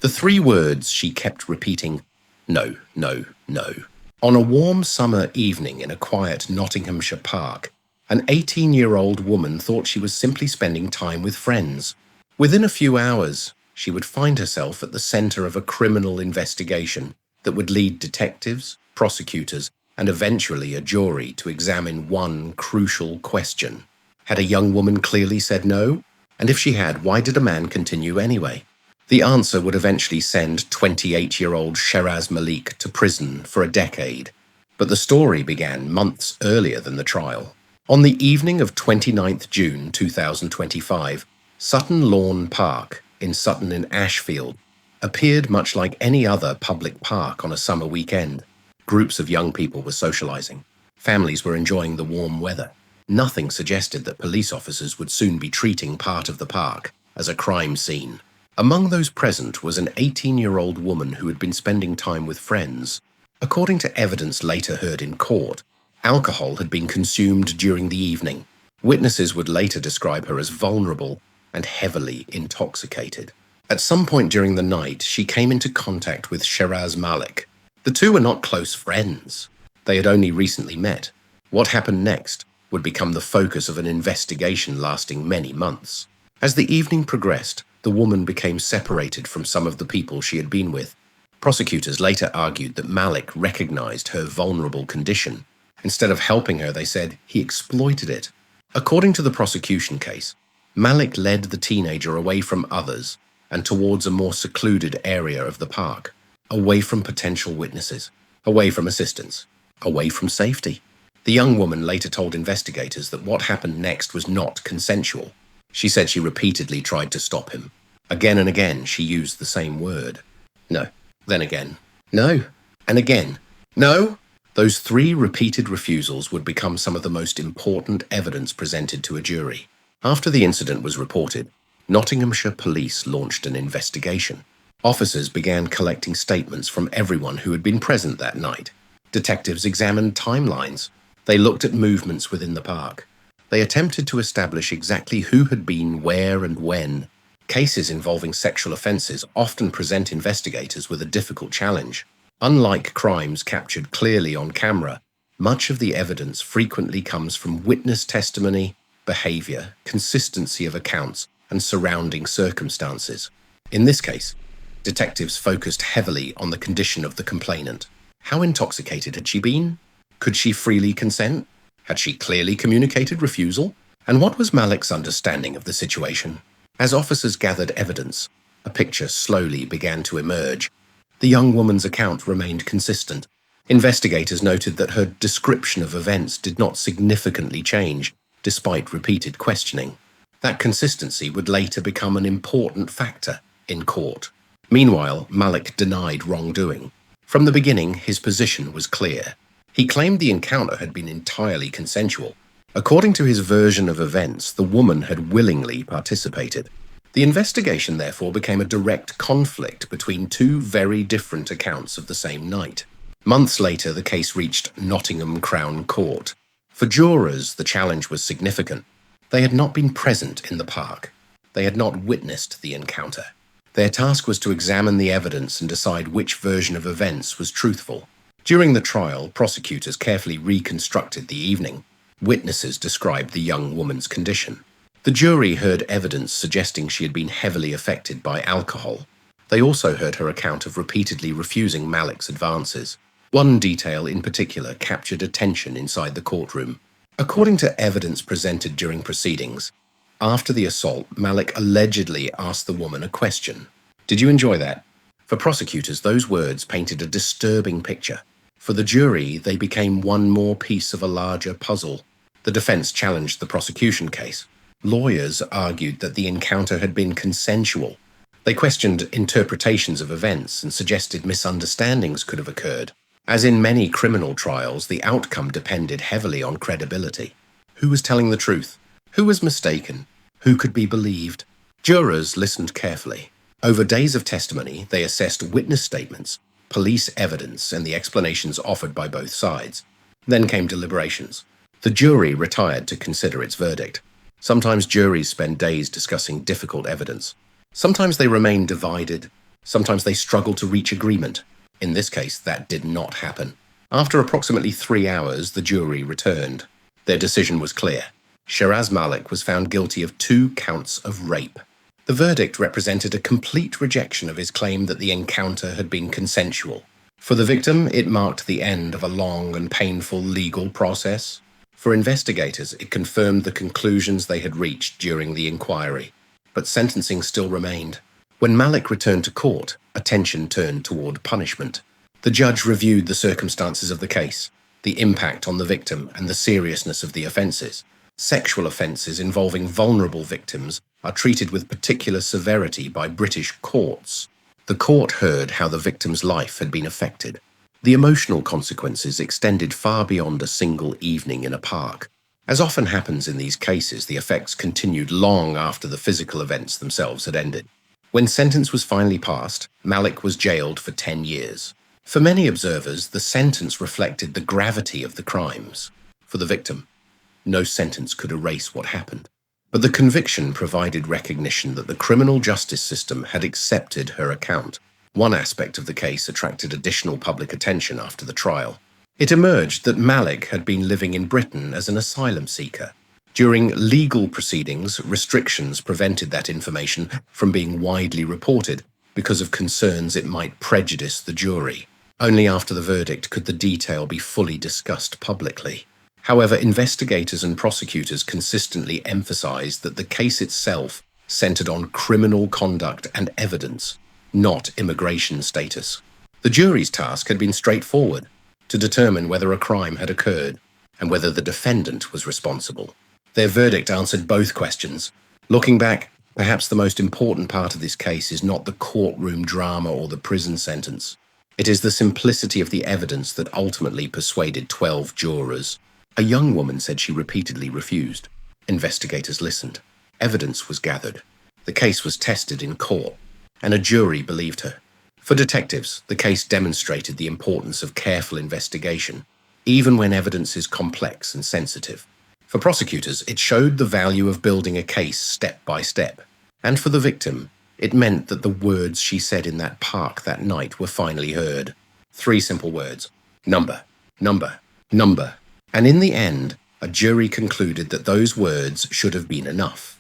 The three words she kept repeating: no, no, no. On a warm summer evening in a quiet Nottinghamshire park, an 18-year-old woman thought she was simply spending time with friends. Within a few hours, she would find herself at the center of a criminal investigation that would lead detectives, prosecutors, and eventually a jury to examine one crucial question. Had a young woman clearly said no? And if she had, why did a man continue anyway? The answer would eventually send 28-year-old Sheraz Malik to prison for a decade. But the story began months earlier than the trial. On the evening of 29th June 2025, Sutton Lawn Park in Sutton in Ashfield appeared much like any other public park on a summer weekend. Groups of young people were socializing. Families were enjoying the warm weather. Nothing suggested that police officers would soon be treating part of the park as a crime scene. Among those present was an 18-year-old woman who had been spending time with friends. According to evidence later heard in court, alcohol had been consumed during the evening. Witnesses would later describe her as vulnerable and heavily intoxicated. At some point during the night, she came into contact with Sheraz Malik. The two were not close friends. They had only recently met. What happened next would become the focus of an investigation lasting many months. As the evening progressed, the woman became separated from some of the people she had been with. Prosecutors later argued that Malik recognized her vulnerable condition. Instead of helping her, they said he exploited it. According to the prosecution case, Malik led the teenager away from others and towards a more secluded area of the park, away from potential witnesses, away from assistance, away from safety. The young woman later told investigators that what happened next was not consensual. She said she repeatedly tried to stop him. Again and again, she used the same word. No. Then again. No. And again. No. Those three repeated refusals would become some of the most important evidence presented to a jury. After the incident was reported, Nottinghamshire police launched an investigation. Officers began collecting statements from everyone who had been present that night. Detectives examined timelines. They looked at movements within the park. They attempted to establish exactly who had been where and when. Cases involving sexual offenses often present investigators with a difficult challenge. Unlike crimes captured clearly on camera, much of the evidence frequently comes from witness testimony, behavior, consistency of accounts, and surrounding circumstances. In this case, detectives focused heavily on the condition of the complainant. How intoxicated had she been? Could she freely consent? Had she clearly communicated refusal? And what was Malik's understanding of the situation? As officers gathered evidence, a picture slowly began to emerge. The young woman's account remained consistent. Investigators noted that her description of events did not significantly change, despite repeated questioning. That consistency would later become an important factor in court. Meanwhile, Malik denied wrongdoing. From the beginning, his position was clear. He claimed the encounter had been entirely consensual. According to his version of events, the woman had willingly participated. The investigation therefore became a direct conflict between two very different accounts of the same night. Months later, the case reached Nottingham Crown Court. For jurors, the challenge was significant. They had not been present in the park. They had not witnessed the encounter. Their task was to examine the evidence and decide which version of events was truthful. During the trial, prosecutors carefully reconstructed the evening. Witnesses described the young woman's condition. The jury heard evidence suggesting she had been heavily affected by alcohol. They also heard her account of repeatedly refusing Malik's advances. One detail in particular captured attention inside the courtroom. According to evidence presented during proceedings, after the assault, Malik allegedly asked the woman a question. "Did you enjoy that?" For prosecutors, those words painted a disturbing picture. For the jury, they became one more piece of a larger puzzle. The defense challenged the prosecution case. Lawyers argued that the encounter had been consensual. They questioned interpretations of events and suggested misunderstandings could have occurred. As in many criminal trials, the outcome depended heavily on credibility. Who was telling the truth? Who was mistaken? Who could be believed? Jurors listened carefully. Over days of testimony, they assessed witness statements, police evidence, and the explanations offered by both sides. Then came deliberations. The jury retired to consider its verdict. Sometimes juries spend days discussing difficult evidence. Sometimes they remain divided. Sometimes they struggled to reach agreement. In this case, that did not happen. After approximately 3 hours, the jury returned. Their decision was clear. Shiraz Malik was found guilty of 2 counts of rape. The verdict represented a complete rejection of his claim that the encounter had been consensual. For the victim, it marked the end of a long and painful legal process. For investigators, it confirmed the conclusions they had reached during the inquiry. But sentencing still remained. When Malik returned to court, attention turned toward punishment. The judge reviewed the circumstances of the case, the impact on the victim, and the seriousness of the offences. Sexual offences involving vulnerable victims are treated with particular severity by British courts. The court heard how the victim's life had been affected. The emotional consequences extended far beyond a single evening in a park. As often happens in these cases, the effects continued long after the physical events themselves had ended. When sentence was finally passed, Malik was jailed for 10 years. For many observers, the sentence reflected the gravity of the crimes. For the victim, no sentence could erase what happened. But the conviction provided recognition that the criminal justice system had accepted her account. One aspect of the case attracted additional public attention after the trial. It emerged that Malik had been living in Britain as an asylum seeker. During legal proceedings, restrictions prevented that information from being widely reported because of concerns it might prejudice the jury. Only after the verdict could the detail be fully discussed publicly. However, investigators and prosecutors consistently emphasized that the case itself centered on criminal conduct and evidence, not immigration status. The jury's task had been straightforward: to determine whether a crime had occurred and whether the defendant was responsible. Their verdict answered both questions. Looking back, perhaps the most important part of this case is not the courtroom drama or the prison sentence. It is the simplicity of the evidence that ultimately persuaded 12 jurors. A young woman said she repeatedly refused. Investigators listened. Evidence was gathered. The case was tested in court, and a jury believed her. For detectives, the case demonstrated the importance of careful investigation, even when evidence is complex and sensitive. For prosecutors, it showed the value of building a case step by step. And for the victim, it meant that the words she said in that park that night were finally heard. 3 simple words: number, number, number. And in the end, a jury concluded that those words should have been enough.